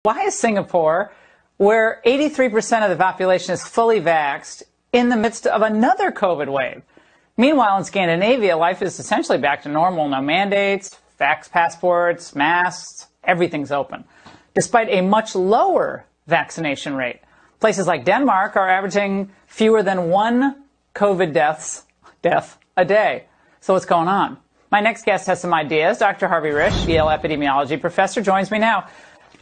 Why is Singapore, where 83% of the population is fully vaxxed, in the midst of another COVID wave? Meanwhile, in Scandinavia, life is essentially back to normal. No mandates, vax passports, masks, everything's open, despite a much lower vaccination rate. Places like Denmark are averaging fewer than one COVID death a day. So what's going on? My next guest has some ideas. Dr. Harvey Risch, Yale epidemiology professor, joins me now.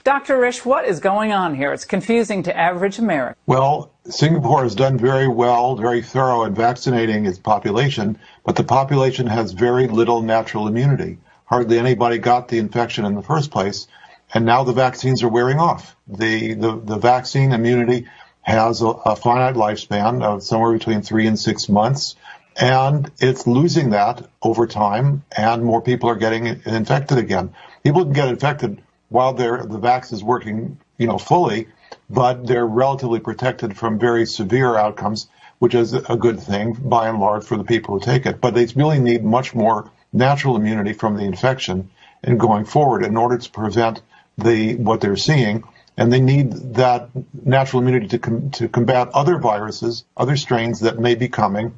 Dr. Risch, what is going on here? It's confusing to average Americans. Well, Singapore has done very well, very thorough in vaccinating its population, but the population has very little natural immunity. Hardly anybody got the infection in the first place, and now the vaccines are wearing off. The vaccine immunity has a finite lifespan of somewhere between 3 and 6 months, and it's losing that over time, and more people are getting infected again. People can get infected while the vax is working, fully, but they're relatively protected from very severe outcomes, which is a good thing by and large for the people who take it. But they really need much more natural immunity from the infection and going forward in order to prevent what they're seeing. And they need that natural immunity to combat other viruses, other strains that may be coming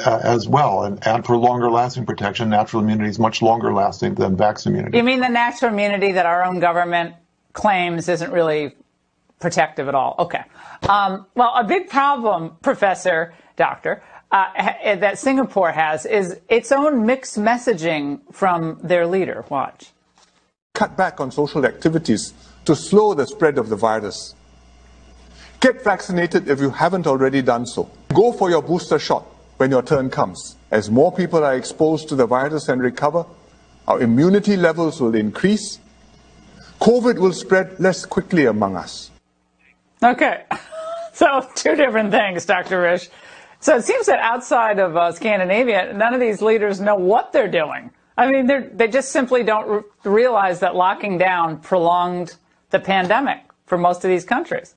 as well. And for longer lasting protection, natural immunity is much longer lasting than vax immunity. You mean the natural immunity that our own government claims isn't really protective at all? Okay. Well, a big problem, Doctor, that Singapore has is its own mixed messaging from their leader. Watch. Cut back on social activities to slow the spread of the virus. Get vaccinated if you haven't already done so. Go for your booster shot when your turn comes. As more people are exposed to the virus and recover, our immunity levels will increase. COVID will spread less quickly among us. Okay. So two different things, Dr. Risch. So it seems that outside of Scandinavia, none of these leaders know what they're doing. I mean, they just simply don't realize that locking down prolonged the pandemic for most of these countries.